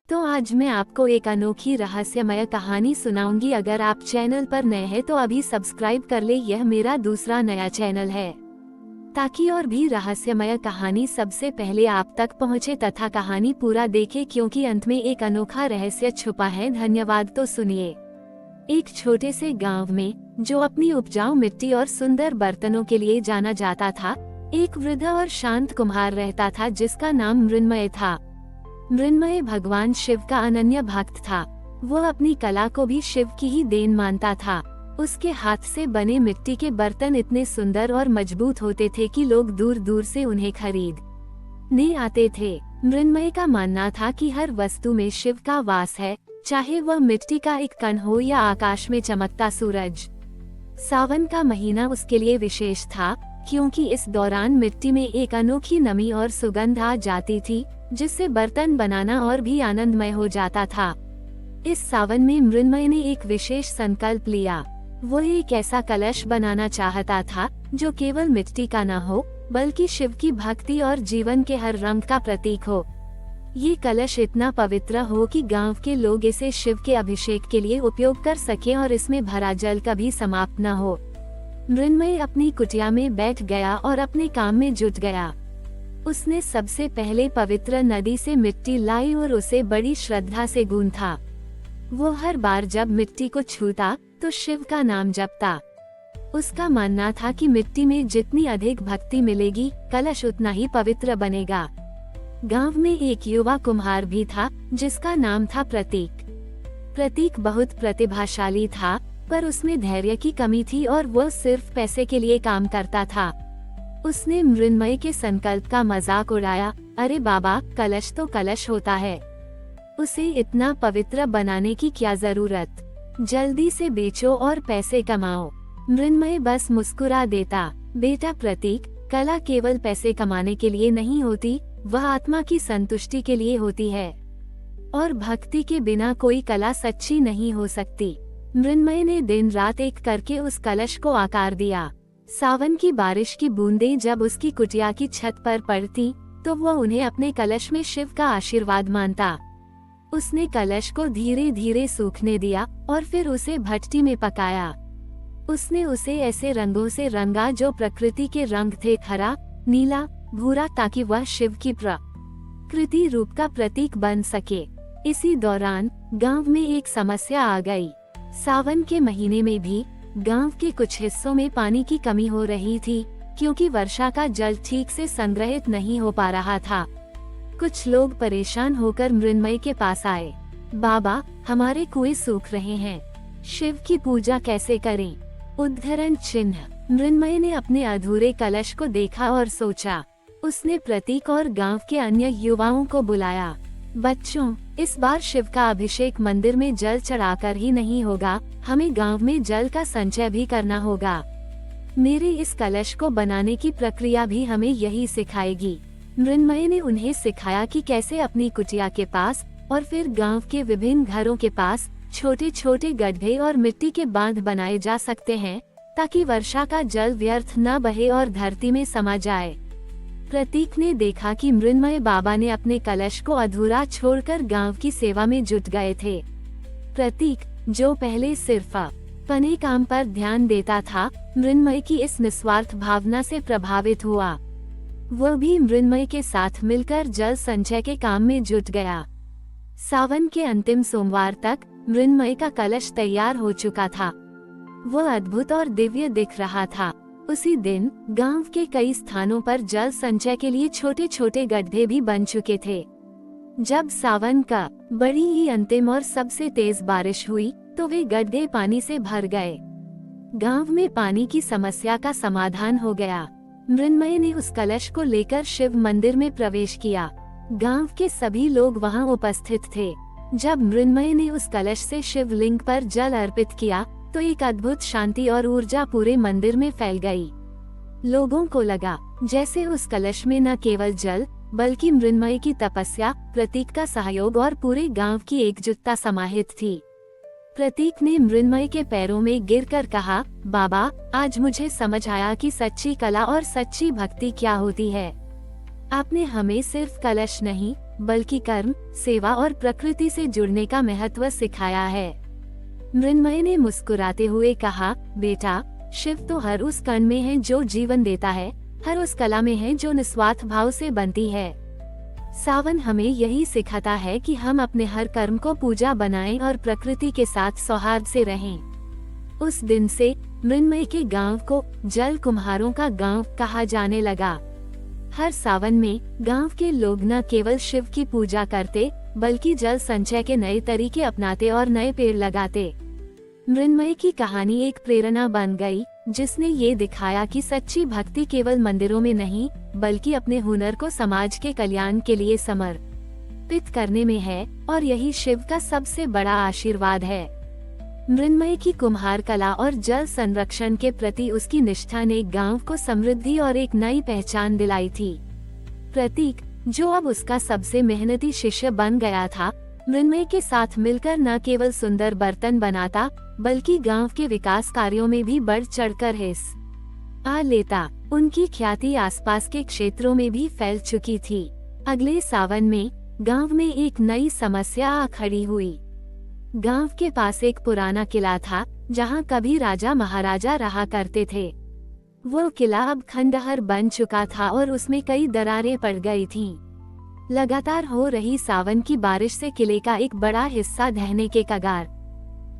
तो आज मैं आपको एक अनोखी रहस्यमय कहानी सुनाऊंगी। अगर आप चैनल पर नए हैं तो अभी सब्सक्राइब कर ले, यह मेरा दूसरा नया चैनल है ताकि और भी रहस्यमय कहानी सबसे पहले आप तक पहुंचे तथा कहानी पूरा देखें, क्योंकि अंत में एक अनोखा रहस्य छुपा है। धन्यवाद। तो सुनिए। एक छोटे से गांव में, जो अपनी उपजाऊ मिट्टी और सुंदर बर्तनों के लिए जाना जाता था, एक वृद्ध और शांत कुम्हार रहता था जिसका नाम मृण्मय था। मृण्मय भगवान शिव का अनन्य भक्त था। वो अपनी कला को भी शिव की ही देन मानता था। उसके हाथ से बने मिट्टी के बर्तन इतने सुंदर और मजबूत होते थे कि लोग दूर दूर से उन्हें खरीदने आते थे। मृण्मय का मानना था कि हर वस्तु में शिव का वास है, चाहे वह मिट्टी का एक कण हो या आकाश में चमकता सूरज। सावन का महीना उसके लिए विशेष था, क्योंकि इस दौरान मिट्टी में एक अनोखी नमी और सुगंध आ जाती थी, जिससे बर्तन बनाना और भी आनंदमय हो जाता था। इस सावन में मृण्मय ने एक विशेष संकल्प लिया। वो एक ऐसा कलश बनाना चाहता था जो केवल मिट्टी का न हो, बल्कि शिव की भक्ति और जीवन के हर रंग का प्रतीक हो। ये कलश इतना पवित्र हो कि गांव के लोग इसे शिव के अभिषेक के लिए उपयोग कर सके और इसमें भरा जल कभी समाप्त न हो। मृण्मय अपनी कुटिया में बैठ गया और अपने काम में जुट गया। उसने सबसे पहले पवित्र नदी से मिट्टी लाई और उसे बड़ी श्रद्धा से गूंथा। वो हर बार जब मिट्टी को छूता तो शिव का नाम जपता। उसका मानना था कि मिट्टी में जितनी अधिक भक्ति मिलेगी, कलश उतना ही पवित्र बनेगा। गांव में एक युवा कुम्हार भी था जिसका नाम था प्रतीक। प्रतीक बहुत प्रतिभाशाली था, पर उसमें धैर्य की कमी थी और वह सिर्फ पैसे के लिए काम करता था। उसने मृण्मय के संकल्प का मजाक उड़ाया। अरे बाबा, कलश तो कलश होता है, उसे इतना पवित्र बनाने की क्या जरूरत, जल्दी से बेचो और पैसे कमाओ। मृण्मय बस मुस्कुरा देता। बेटा प्रतीक, कला केवल पैसे कमाने के लिए नहीं होती, वह आत्मा की संतुष्टि के लिए होती है, और भक्ति के बिना कोई कला सच्ची नहीं हो सकती। मृण्मय ने दिन रात एक करके उस कलश को आकार दिया। सावन की बारिश की बूंदें जब उसकी कुटिया की छत पर पड़ती तो वह उन्हें अपने कलश में शिव का आशीर्वाद मानता। उसने कलश को धीरे धीरे सूखने दिया और फिर उसे भट्टी में पकाया। उसने उसे ऐसे रंगों से रंगा जो प्रकृति के रंग थे, हरा, नीला, भूरा, ताकि वह शिव की प्रकृति रूप का प्रतीक बन सके। इसी दौरान गांव में एक समस्या आ गई। सावन के महीने में भी गांव के कुछ हिस्सों में पानी की कमी हो रही थी, क्योंकि वर्षा का जल ठीक से संग्रहित नहीं हो पा रहा था। कुछ लोग परेशान होकर मृण्मय के पास आए। बाबा, हमारे कुएं सूख रहे हैं, शिव की पूजा कैसे करें? उद्धरण चिन्ह। मृण्मय ने अपने अधूरे कलश को देखा और सोचा। उसने प्रतीक और गांव के अन्य युवाओं को बुलाया। बच्चों, इस बार शिव का अभिषेक मंदिर में जल चढ़ाकर ही नहीं होगा, हमें गांव में जल का संचय भी करना होगा। मेरे इस कलश को बनाने की प्रक्रिया भी हमें यही सिखाएगी। मृण्मय ने उन्हें सिखाया कि कैसे अपनी कुटिया के पास और फिर गांव के विभिन्न घरों के पास छोटे छोटे गड्ढे और मिट्टी के बांध बनाए जा सकते हैं, ताकि वर्षा का जल व्यर्थ न बहे और धरती में समा जाए। प्रतीक ने देखा कि मृण्मय बाबा ने अपने कलश को अधूरा छोड़कर गांव की सेवा में जुट गए थे। प्रतीक, जो पहले सिर्फ अपने काम पर ध्यान देता था, मृण्मय की इस निस्वार्थ भावना से प्रभावित हुआ। वह भी मृण्मय के साथ मिलकर जल संचय के काम में जुट गया। सावन के अंतिम सोमवार तक मृण्मय का कलश तैयार हो चुका था। वह अद्भुत और दिव्य दिख रहा था। उसी दिन गांव के कई स्थानों पर जल संचय के लिए छोटे छोटे गड्ढे भी बन चुके थे। जब सावन का बड़ी ही अंतिम और सबसे तेज बारिश हुई तो वे गड्ढे पानी से भर गए। गांव में पानी की समस्या का समाधान हो गया। मृण्मय ने उस कलश को लेकर शिव मंदिर में प्रवेश किया। गांव के सभी लोग वहां उपस्थित थे। जब मृण्मय ने उस कलश से शिवलिंग पर जल अर्पित किया तो एक अद्भुत शांति और ऊर्जा पूरे मंदिर में फैल गई। लोगों को लगा जैसे उस कलश में न केवल जल, बल्कि मृण्मय की तपस्या, प्रतीक का सहयोग और पूरे गांव की एकजुटता समाहित थी। प्रतीक ने मृण्मय के पैरों में गिरकर कहा, बाबा, आज मुझे समझ आया कि सच्ची कला और सच्ची भक्ति क्या होती है। आपने हमें सिर्फ कलश नहीं, बल्कि कर्म, सेवा और प्रकृति से जुड़ने का महत्व सिखाया है। मृण्मय ने मुस्कुराते हुए कहा, बेटा, शिव तो हर उस कण में है जो जीवन देता है, हर उस कला में है जो निस्वार्थ भाव से बनती है। सावन हमें यही सिखाता है कि हम अपने हर कर्म को पूजा बनाएं और प्रकृति के साथ सौहार्द से रहें। उस दिन से मृण्मय के गांव को जल कुम्हारों का गांव कहा जाने लगा। हर सावन में गांव के लोग न केवल शिव की पूजा करते, बल्कि जल संचय के नए तरीके अपनाते और नए पेड़ लगाते। मृण्मय की कहानी एक प्रेरणा बन गई, जिसने ये दिखाया कि सच्ची भक्ति केवल मंदिरों में नहीं, बल्कि अपने हुनर को समाज के कल्याण के लिए समर्पित करने में है, और यही शिव का सबसे बड़ा आशीर्वाद है। मृण्मय की कुम्हार कला और जल संरक्षण के प्रति उसकी निष्ठा ने गांव को समृद्धि और एक नई पहचान दिलाई थी। प्रतीक, जो अब उसका सबसे मेहनती शिष्य बन गया था, मृण्मय के साथ मिलकर न केवल सुंदर बर्तन बनाता, बल्कि गांव के विकास कार्यों में भी बढ़ चढ़कर हिस्सा लेता। उनकी ख्याति आसपास के क्षेत्रों में भी फैल चुकी थी। अगले सावन में गांव में एक नई समस्या आ खड़ी हुई। गांव के पास एक पुराना किला था, जहां कभी राजा महाराजा रहा करते थे। वो किला अब खंडहर बन चुका था और उसमें कई दरारें पड़ गई थीं। लगातार हो रही सावन की बारिश से किले का एक बड़ा हिस्सा ढहने के कगार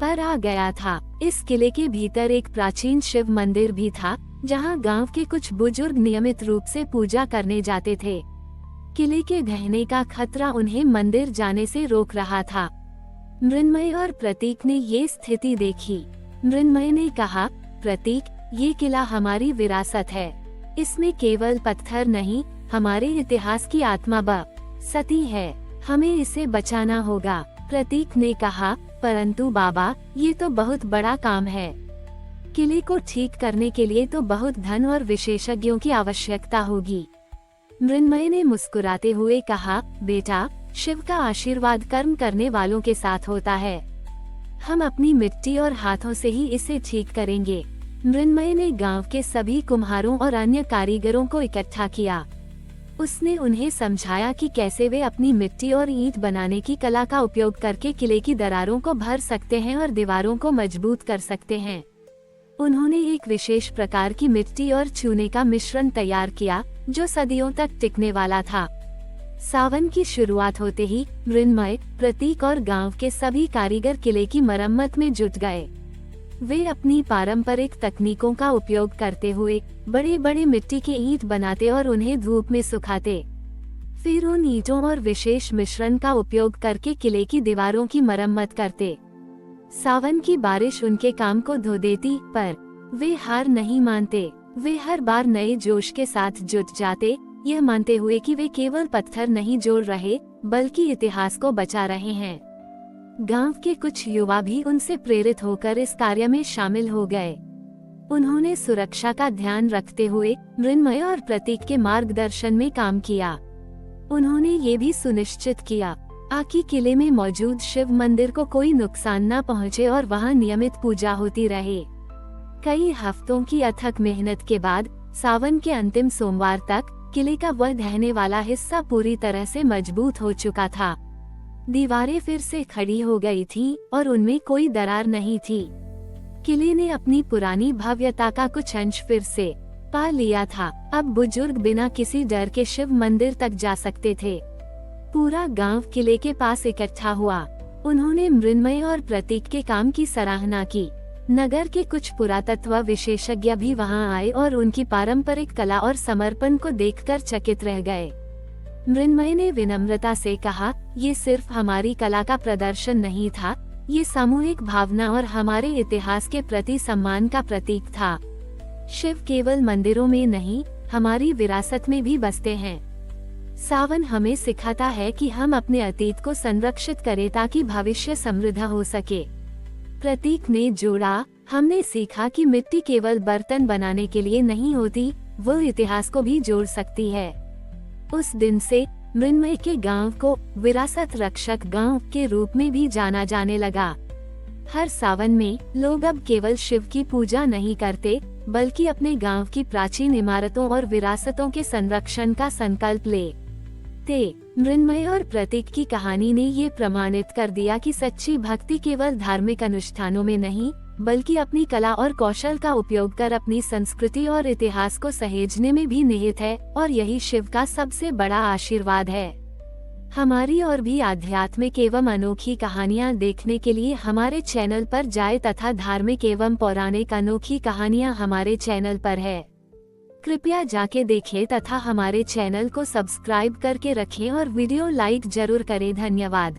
पर आ गया था। इस किले के भीतर एक प्राचीन शिव मंदिर भी था, जहां गांव के कुछ बुजुर्ग नियमित रूप से पूजा करने जाते थे। किले के ढहने का खतरा उन्हें मंदिर जाने से रोक रहा था। मृण्मय और प्रतीक ने ये स्थिति देखी। मृण्मय ने कहा, प्रतीक, ये किला हमारी विरासत है। इसमें केवल पत्थर नहीं, हमारे इतिहास की आत्मा बसती है। हमें इसे बचाना होगा। प्रतीक ने कहा, परंतु बाबा, ये तो बहुत बड़ा काम है। किले को ठीक करने के लिए तो बहुत धन और विशेषज्ञों की आवश्यकता होगी। मृण्मय ने मुस्कुराते हुए कहा, बेटा, शिव का आशीर्वाद कर्म करने वालों के साथ होता है। हम अपनी मिट्टी और हाथों से ही इसे ठीक करेंगे। मृण्मय ने गांव के सभी कुम्हारों और अन्य कारीगरों को इकट्ठा किया। उसने उन्हें समझाया कि कैसे वे अपनी मिट्टी और ईंट बनाने की कला का उपयोग करके किले की दरारों को भर सकते हैं और दीवारों को मजबूत कर सकते हैं। उन्होंने एक विशेष प्रकार की मिट्टी और चूने का मिश्रण तैयार किया, जो सदियों तक टिकने वाला था। सावन की शुरुआत होते ही मृण्मय, प्रतीक और गांव के सभी कारीगर किले की मरम्मत में जुट गए। वे अपनी पारंपरिक तकनीकों का उपयोग करते हुए बड़े बड़े मिट्टी के ईंट बनाते और उन्हें धूप में सुखाते। फिर उन ईंटों और विशेष मिश्रण का उपयोग करके किले की दीवारों की मरम्मत करते। सावन की बारिश उनके काम को धो देती, पर वे हार नहीं मानते। वे हर बार नए जोश के साथ जुट जाते, यह मानते हुए कि वे केवल पत्थर नहीं जोड़ रहे, बल्कि इतिहास को बचा रहे हैं। गांव के कुछ युवा भी उनसे प्रेरित होकर इस कार्य में शामिल हो गए। उन्होंने सुरक्षा का ध्यान रखते हुए मृण्मय और प्रतीक के मार्गदर्शन में काम किया। उन्होंने ये भी सुनिश्चित किया कि किले में मौजूद शिव मंदिर को कोई नुकसान न पहुंचे और वहां नियमित पूजा होती रहे। कई हफ्तों की अथक मेहनत के बाद सावन के अंतिम सोमवार तक किले का वह ढहने वाला हिस्सा पूरी तरह से मजबूत हो चुका था। दीवारें फिर से खड़ी हो गई थीं और उनमें कोई दरार नहीं थी। किले ने अपनी पुरानी भव्यता का कुछ अंश फिर से पा लिया था। अब बुजुर्ग बिना किसी डर के शिव मंदिर तक जा सकते थे। पूरा गांव किले के पास इकट्ठा हुआ। उन्होंने मृण्मय और प्रतीक के काम की सराहना की। नगर के कुछ पुरातत्व विशेषज्ञ भी वहां आए और उनकी पारंपरिक कला और समर्पण को देखकर चकित रह गए। मृण्मय ने विनम्रता से कहा, ये सिर्फ हमारी कला का प्रदर्शन नहीं था, ये सामूहिक भावना और हमारे इतिहास के प्रति सम्मान का प्रतीक था। शिव केवल मंदिरों में नहीं, हमारी विरासत में भी बसते हैं। सावन हमें सिखाता है कि हम अपने अतीत को संरक्षित करें ताकि भविष्य समृद्ध हो सके। प्रतीक ने जोड़ा, हमने सीखा कि मिट्टी केवल बर्तन बनाने के लिए नहीं होती, वो इतिहास को भी जोड़ सकती है। उस दिन से मृण्मय के गांव को विरासत रक्षक गांव के रूप में भी जाना जाने लगा। हर सावन में लोग अब केवल शिव की पूजा नहीं करते, बल्कि अपने गांव की प्राचीन इमारतों और विरासतों के संरक्षण का संकल्प लेते। मृण्मय और प्रतीक की कहानी ने ये प्रमाणित कर दिया कि सच्ची भक्ति केवल धार्मिक अनुष्ठानों में नहीं, बल्कि अपनी कला और कौशल का उपयोग कर अपनी संस्कृति और इतिहास को सहेजने में भी निहित है, और यही शिव का सबसे बड़ा आशीर्वाद है। हमारी और भी आध्यात्मिक एवं अनोखी कहानियाँ देखने के लिए हमारे चैनल पर जाएं तथा धार्मिक एवं पौराणिक अनोखी कहानियाँ हमारे चैनल पर है। कृपया जाके देखें तथा हमारे चैनल को सब्सक्राइब करके रखें और वीडियो लाइक जरूर करें। धन्यवाद।